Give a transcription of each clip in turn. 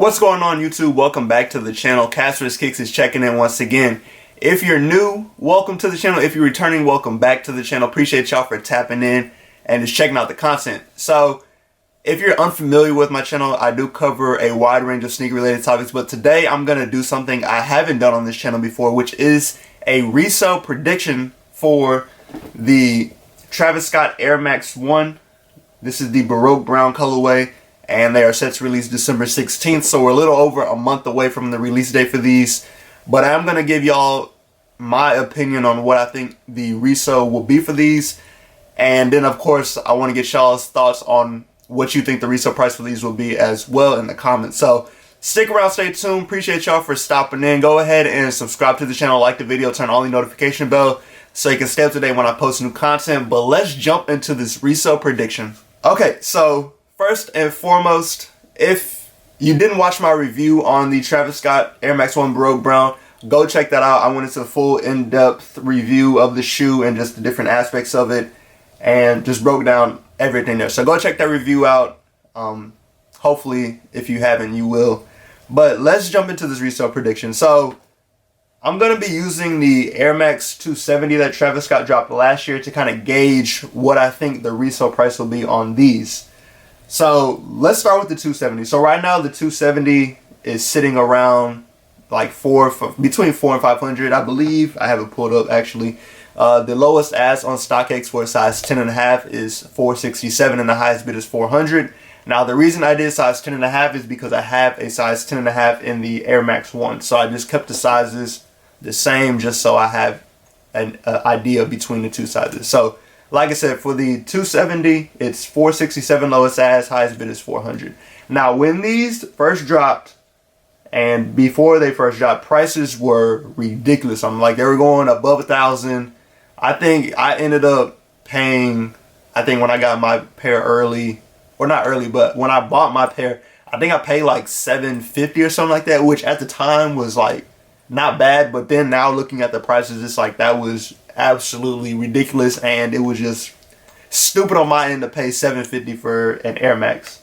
What's going on, YouTube? Welcome back to the channel. Casper's Kicks is checking in once again. If you're new, welcome to the channel. If you're returning, welcome back to the channel. Appreciate y'all for tapping in and just checking out the content. So, if you're unfamiliar with my channel, I do cover a wide range of sneaker related topics, but today I'm going to do something I haven't done on this channel before, which is a resale prediction for the Travis Scott Air Max 1. This is the Baroque Brown colorway, and they are set to release December 16th, so we're a little over a month away from the release date for these. But I'm going to give y'all my opinion on what I think the resale will be for these. And then, of course, I want to get y'all's thoughts on what you think the resale price for these will be as well in the comments. So stick around, stay tuned. Appreciate y'all for stopping in. Go ahead and subscribe to the channel, like the video, turn on the notification bell so you can stay up to date when I post new content. But let's jump into this resale prediction. Okay, so first and foremost, if you didn't watch my review on the Travis Scott Air Max 1 Baroque Brown, go check that out. I went into a full in-depth review of the shoe and just the different aspects of it, and just broke down everything there. So go check that review out. Hopefully, if you haven't, you will. But let's jump into this resale prediction. So I'm going to be using the Air Max 270 that Travis Scott dropped last year to kind of gauge what I think the resale price will be on these. So let's start with the 270. So right now the 270 is sitting around like between 400 and 500, I believe. I have it pulled up actually. The lowest ask on StockX for a size 10.5 is $467, and the highest bid is $400. Now the reason I did size 10.5 is because I have a size 10.5 in the Air Max 1. So I just kept the sizes the same just so I have an idea between the two sizes. So like I said, for the 270, it's $467 lowest ask, highest bid is $400. Now, when these first dropped, and before they first dropped, prices were ridiculous. I'm like, they were going above $1,000. I think I ended up paying, when I got my pair early, or not early, but when I bought my pair, I think I paid like $750 or something like that, which at the time was like not bad. But then now looking at the prices, it's like that was absolutely ridiculous, and it was just stupid on my end to pay $750 for an Air Max.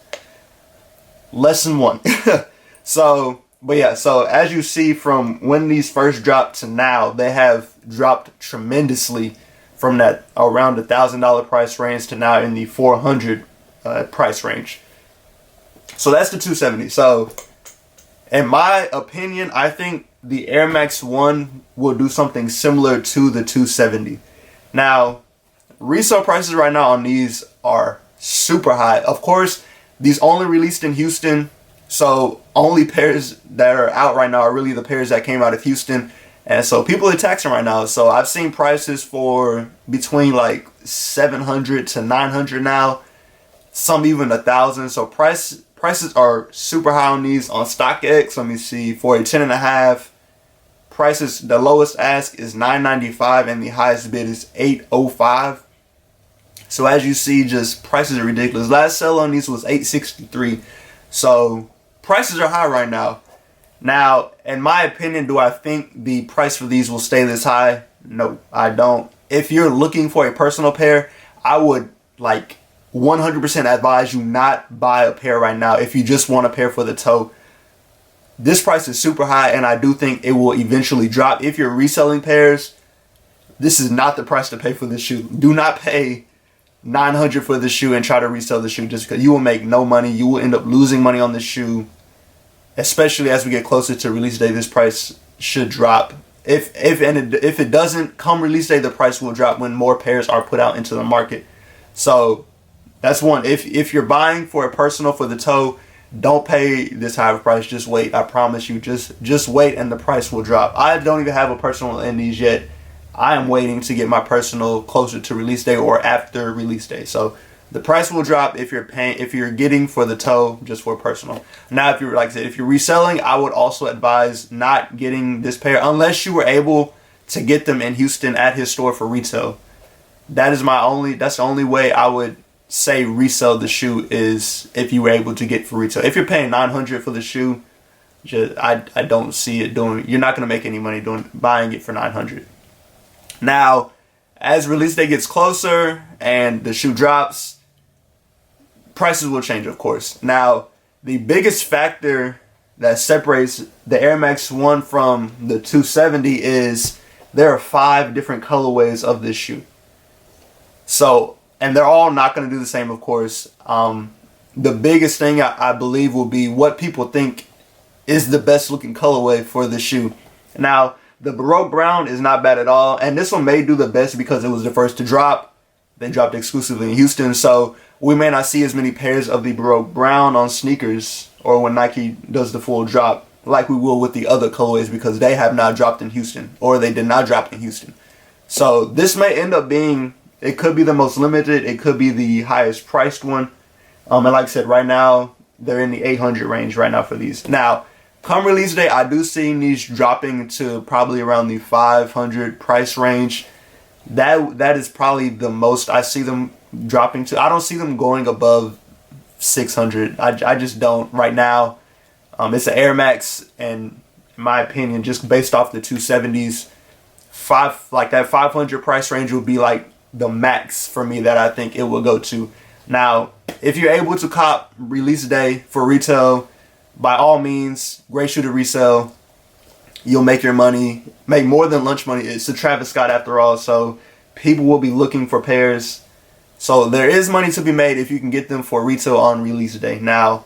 Lesson one. So as you see, from when these first dropped to now, they have dropped tremendously from that around $1,000 price range to now in the $400 price range. So that's the 270. So in my opinion, I think the Air Max 1 will do something similar to the 270. Now, resale prices right now on these are super high. Of course, these only released in Houston, so only pairs that are out right now are really the pairs that came out of Houston. And so people are taxing right now. So I've seen prices for between like $700 to $900 now, some even $1,000. So prices are super high on these on StockX. Let me see, for a 10.5. Prices, the lowest ask is $995 and the highest bid is $805. So as you see, just prices are ridiculous. Last sale on these was $863. So prices are high right now. Now, in my opinion, do I think the price for these will stay this high? No, I don't. If you're looking for a personal pair, I would like 100% advise you not buy a pair right now if you just want a pair for the toe. This price is super high, and I do think it will eventually drop. If you're reselling pairs, this is not the price to pay for this shoe. Do not pay $900 for this shoe and try to resell the shoe, just because you will make no money. You will end up losing money on this shoe, especially as we get closer to release day. This price should drop. If it doesn't come release day, the price will drop when more pairs are put out into the market. So that's one. If you're buying for a personal for the toe, don't pay this high of a price. Just wait. I promise you. Just wait, and the price will drop. I don't even have a personal in these yet. I am waiting to get my personal closer to release day or after release day. So the price will drop if you're getting for the toe just for personal. Now, if you're like I said, if you're reselling, I would also advise not getting this pair unless you were able to get them in Houston at his store for retail. That's the only way I would say resell the shoe, is if you were able to get for retail. If you're paying $900 for the shoe, I don't see it doing. You're not going to make any money buying it for $900. Now, as release day gets closer and the shoe drops, prices will change, of course. Now, the biggest factor that separates the Air Max 1 from the 270 is there are 5 different colorways of this shoe. So, and they're all not going to do the same, of course. The biggest thing I believe will be what people think is the best looking colorway for the shoe. Now, the Baroque Brown is not bad at all, and this one may do the best because it was the first to drop. They dropped exclusively in Houston, so we may not see as many pairs of the Baroque Brown on sneakers or when Nike does the full drop like we will with the other colorways because they have not dropped in Houston, or they did not drop in Houston. So this may end up being, it could be the most limited, it could be the highest priced one. And like I said, right now, they're in the 800 range right now for these. Now, come release day, I do see these dropping to probably around the 500 price range. That is probably the most I see them dropping to. I don't see them going above 600. I just don't right now. It's an Air Max, and in my opinion, just based off the 270s, that 500 price range would be like the max for me that I think it will go to. Now, if you're able to cop release day for retail, by all means, great shoe to resell. You'll make your money, make more than lunch money. It's a Travis Scott after all, so people will be looking for pairs. So there is money to be made if you can get them for retail on release day. Now,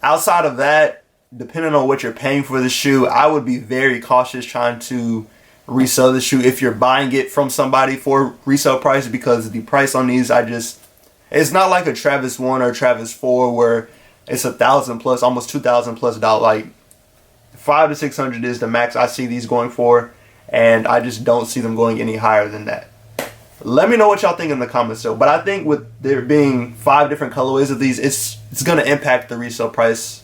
outside of that, depending on what you're paying for the shoe, I would be very cautious trying to resell the shoe if you're buying it from somebody for resale price, because the price on these, it's not like a Travis 1 or Travis 4 where it's $1,000 plus, almost $2,000 plus dollar. Like, 500 to 600 is the max I see these going for, and I just don't see them going any higher than that. Let me know what y'all think in the comments though. But I think with there being 5 different colorways of these, it's going to impact the resale price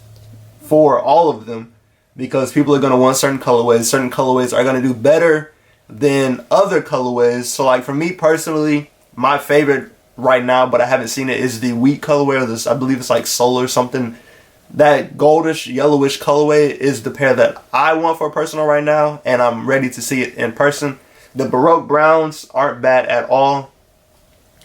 for all of them, because people are going to want certain colorways. Certain colorways are going to do better than other colorways. So like for me personally, my favorite right now, but I haven't seen it, is the wheat colorway, or this, I believe it's like solar something. That goldish, yellowish colorway is the pair that I want for personal right now, and I'm ready to see it in person. The Baroque Browns aren't bad at all.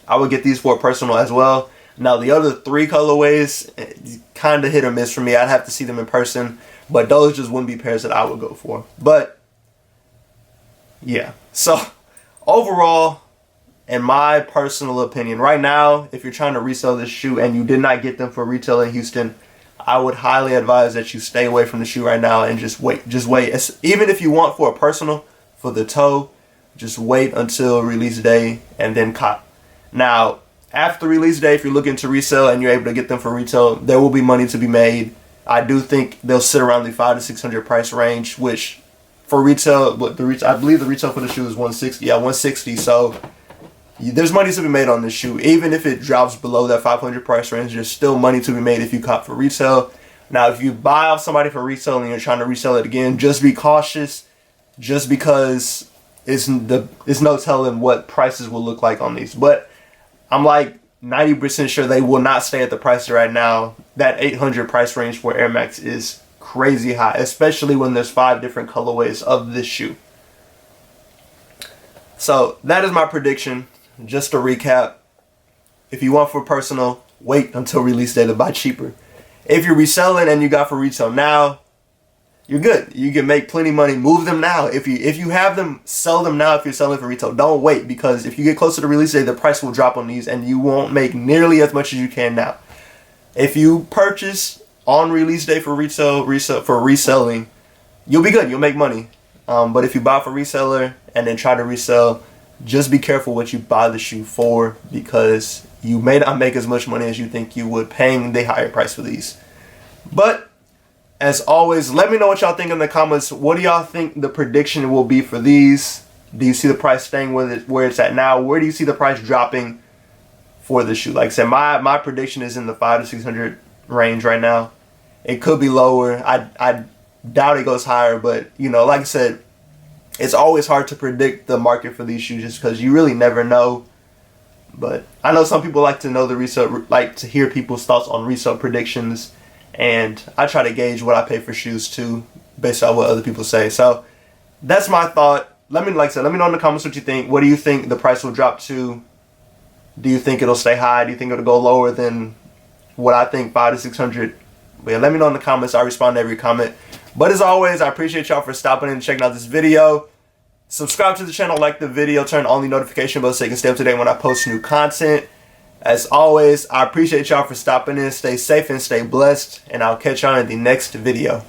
I would get these for personal as well. Now, the other 3 colorways, kind of hit or miss for me. I'd have to see them in person, but those just wouldn't be pairs that I would go for. But, yeah. So, overall, in my personal opinion, right now, if you're trying to resell this shoe and you did not get them for retail in Houston, I would highly advise that you stay away from the shoe right now and just wait. Just wait. Even if you want for a personal, for the toe, just wait until release day and then cop. Now, after release day, if you're looking to resell and you're able to get them for retail, there will be money to be made. I do think they'll sit around the 500 to 600 price range, which for retail, but I believe the retail for the shoe is 160. Yeah, 160. So there's money to be made on this shoe. Even if it drops below that 500 price range, there's still money to be made if you cop for retail. Now, if you buy off somebody for resale and you're trying to resell it again, just be cautious, just because it's no telling what prices will look like on these. But I'm like 90% sure they will not stay at the price right now. That 800 price range for Air Max is crazy high, especially when there's 5 different colorways of this shoe. So that is my prediction. Just to recap, if you want for personal, wait until release day to buy cheaper. If you're reselling and you got for retail now, you're good. You can make plenty of money. Move them now. If you have them, sell them now if you're selling for retail. Don't wait, because if you get closer to release day, the price will drop on these and you won't make nearly as much as you can now. If you purchase on release day for for reselling, you'll be good. You'll make money. But if you buy for reseller and then try to resell, just be careful what you buy the shoe for, because you may not make as much money as you think you would paying the higher price for these. But as always, let me know what y'all think in the comments. What do y'all think the prediction will be for these? Do you see the price staying where it's at now? Where do you see the price dropping for the shoe? Like I said, my prediction is in the 500 to 600 range right now. It could be lower. I doubt it goes higher, but like I said, it's always hard to predict the market for these shoes just because you really never know. But I know some people like to know the resale, like to hear people's thoughts on resale predictions, and I try to gauge what I pay for shoes too, based on what other people say. So that's my thought. Let me know in the comments what you think. What do you think the price will drop to? Do you think it'll stay high? Do you think it'll go lower than what I think 500 to 600 But yeah, let me know in the comments. I respond to every comment. But as always, I appreciate y'all for stopping in and checking out this video. Subscribe to the channel, like the video, turn on the notification bell so you can stay up to date when I post new content. As always, I appreciate y'all for stopping in. Stay safe and stay blessed, and I'll catch y'all in the next video.